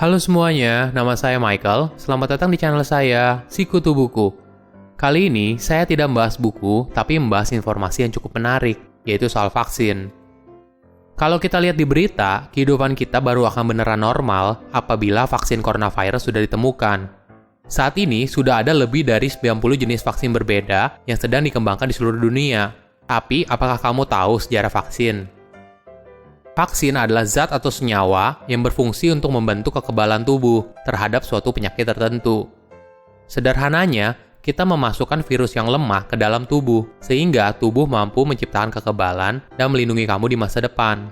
Halo semuanya, nama saya Michael. Selamat datang di channel saya, Sikutu Buku. Kali ini, saya tidak membahas buku, tapi membahas informasi yang cukup menarik, yaitu soal vaksin. Kalau kita lihat di berita, kehidupan kita baru akan beneran normal apabila vaksin coronavirus sudah ditemukan. Saat ini, sudah ada lebih dari 90 jenis vaksin berbeda yang sedang dikembangkan di seluruh dunia. Tapi, apakah kamu tahu sejarah vaksin? Vaksin adalah zat atau senyawa yang berfungsi untuk membentuk kekebalan tubuh terhadap suatu penyakit tertentu. Sederhananya, kita memasukkan virus yang lemah ke dalam tubuh, sehingga tubuh mampu menciptakan kekebalan dan melindungi kamu di masa depan.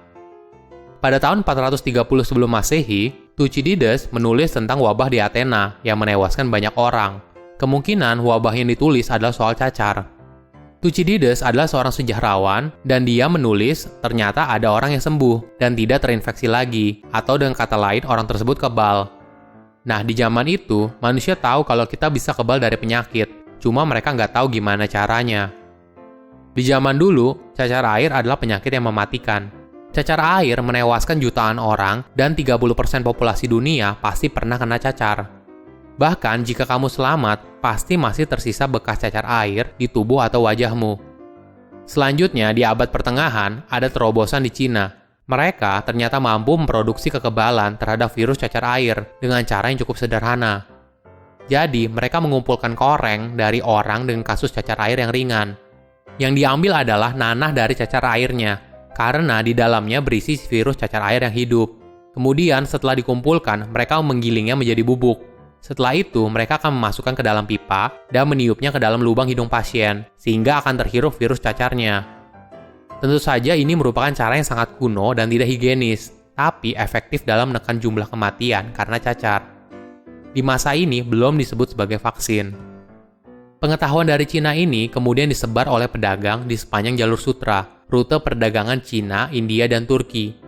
Pada tahun 430 sebelum Masehi, Thucydides menulis tentang wabah di Athena yang menewaskan banyak orang. Kemungkinan wabah yang ditulis adalah soal cacar. Thucydides adalah seorang sejarawan, dan dia menulis ternyata ada orang yang sembuh dan tidak terinfeksi lagi, atau dengan kata lain orang tersebut kebal. Nah, di zaman itu, manusia tahu kalau kita bisa kebal dari penyakit, cuma mereka nggak tahu gimana caranya. Di zaman dulu, cacar air adalah penyakit yang mematikan. Cacar air menewaskan jutaan orang, dan 30% populasi dunia pasti pernah kena cacar. Bahkan jika kamu selamat, pasti masih tersisa bekas cacar air di tubuh atau wajahmu. Selanjutnya, di abad pertengahan, ada terobosan di Cina. Mereka ternyata mampu memproduksi kekebalan terhadap virus cacar air dengan cara yang cukup sederhana. Jadi, mereka mengumpulkan koreng dari orang dengan kasus cacar air yang ringan. Yang diambil adalah nanah dari cacar airnya, karena di dalamnya berisi virus cacar air yang hidup. Kemudian, setelah dikumpulkan, mereka menggilingnya menjadi bubuk. Setelah itu, mereka akan memasukkan ke dalam pipa dan meniupnya ke dalam lubang hidung pasien, sehingga akan terhirup virus cacarnya. Tentu saja ini merupakan cara yang sangat kuno dan tidak higienis, tapi efektif dalam menekan jumlah kematian karena cacar. Di masa ini, belum disebut sebagai vaksin. Pengetahuan dari Cina ini kemudian disebar oleh pedagang di sepanjang jalur sutra, rute perdagangan Cina, India, dan Turki.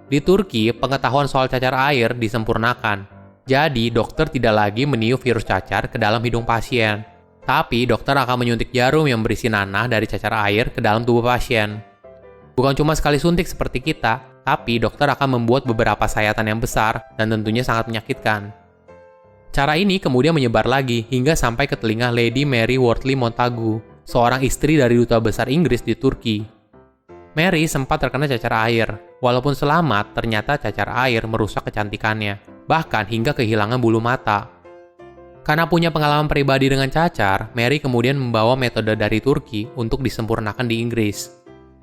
Di Turki, pengetahuan soal cacar air disempurnakan. Jadi, dokter tidak lagi meniup virus cacar ke dalam hidung pasien. Tapi, dokter akan menyuntik jarum yang berisi nanah dari cacar air ke dalam tubuh pasien. Bukan cuma sekali suntik seperti kita, tapi dokter akan membuat beberapa sayatan yang besar dan tentunya sangat menyakitkan. Cara ini kemudian menyebar lagi hingga sampai ke telinga Lady Mary Wortley Montagu, seorang istri dari duta besar Inggris di Turki. Mary sempat terkena cacar air. Walaupun selamat, ternyata cacar air merusak kecantikannya, bahkan hingga kehilangan bulu mata. Karena punya pengalaman pribadi dengan cacar, Mary kemudian membawa metode dari Turki untuk disempurnakan di Inggris.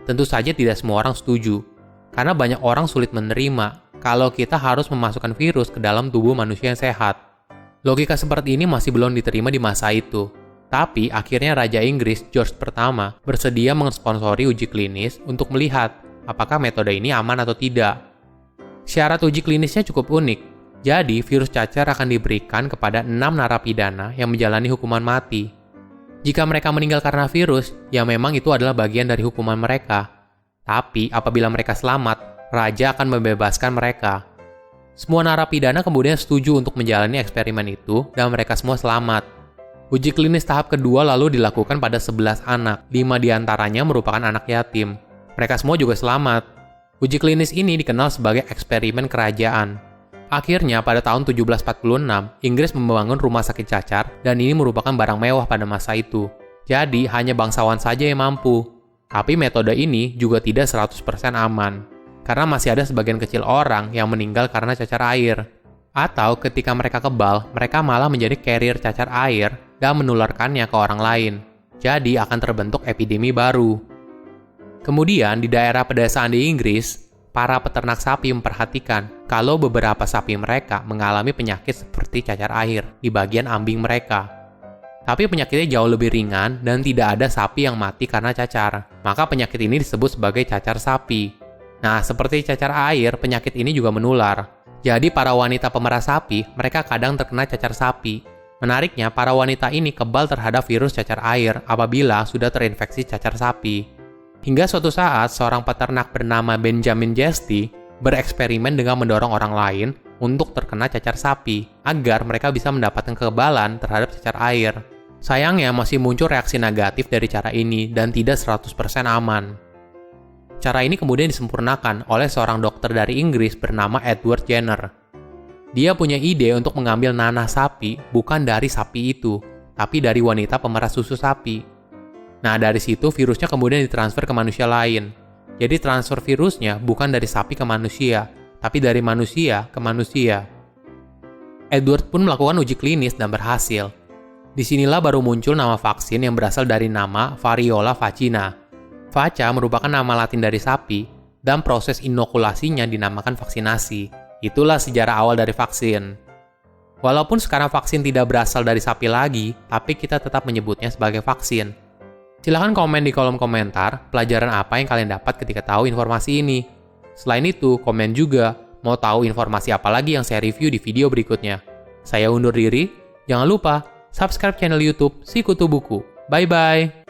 Tentu saja tidak semua orang setuju, karena banyak orang sulit menerima kalau kita harus memasukkan virus ke dalam tubuh manusia yang sehat. Logika seperti ini masih belum diterima di masa itu. Tapi akhirnya Raja Inggris George pertama bersedia mensponsori uji klinis untuk melihat apakah metode ini aman atau tidak. Syarat uji klinisnya cukup unik. Jadi, virus cacar akan diberikan kepada 6 narapidana yang menjalani hukuman mati. Jika mereka meninggal karena virus, ya memang itu adalah bagian dari hukuman mereka. Tapi, apabila mereka selamat, Raja akan membebaskan mereka. Semua narapidana kemudian setuju untuk menjalani eksperimen itu, dan mereka semua selamat. Uji klinis tahap kedua lalu dilakukan pada 11 anak, 5 diantaranya merupakan anak yatim. Mereka semua juga selamat. Uji klinis ini dikenal sebagai eksperimen kerajaan. Akhirnya, pada tahun 1746, Inggris membangun rumah sakit cacar, dan ini merupakan barang mewah pada masa itu. Jadi, hanya bangsawan saja yang mampu. Tapi metode ini juga tidak 100% aman, karena masih ada sebagian kecil orang yang meninggal karena cacar air. Atau ketika mereka kebal, mereka malah menjadi carrier cacar air dan menularkannya ke orang lain. Jadi akan terbentuk epidemi baru. Kemudian di daerah pedesaan di Inggris, para peternak sapi memperhatikan kalau beberapa sapi mereka mengalami penyakit seperti cacar air di bagian ambing mereka. Tapi penyakitnya jauh lebih ringan dan tidak ada sapi yang mati karena cacar. Maka penyakit ini disebut sebagai cacar sapi. Nah, seperti cacar air, penyakit ini juga menular. Jadi para wanita pemerah sapi, mereka kadang terkena cacar sapi. Menariknya, para wanita ini kebal terhadap virus cacar air apabila sudah terinfeksi cacar sapi. Hingga suatu saat, seorang peternak bernama Benjamin Jesty bereksperimen dengan mendorong orang lain untuk terkena cacar sapi, agar mereka bisa mendapatkan kekebalan terhadap cacar air. Sayangnya, masih muncul reaksi negatif dari cara ini dan tidak 100% aman. Cara ini kemudian disempurnakan oleh seorang dokter dari Inggris bernama Edward Jenner. Dia punya ide untuk mengambil nanah sapi bukan dari sapi itu, tapi dari wanita pemeras susu sapi. Nah, dari situ virusnya kemudian ditransfer ke manusia lain. Jadi transfer virusnya bukan dari sapi ke manusia, tapi dari manusia ke manusia. Edward pun melakukan uji klinis dan berhasil. Disinilah baru muncul nama vaksin yang berasal dari nama variola vacina. Vaca merupakan nama latin dari sapi, dan proses inokulasinya dinamakan vaksinasi. Itulah sejarah awal dari vaksin. Walaupun sekarang vaksin tidak berasal dari sapi lagi, tapi kita tetap menyebutnya sebagai vaksin. Silahkan komen di kolom komentar pelajaran apa yang kalian dapat ketika tahu informasi ini. Selain itu, komen juga mau tahu informasi apa lagi yang saya review di video berikutnya. Saya undur diri, jangan lupa subscribe channel YouTube Sikutu Buku. Bye-bye!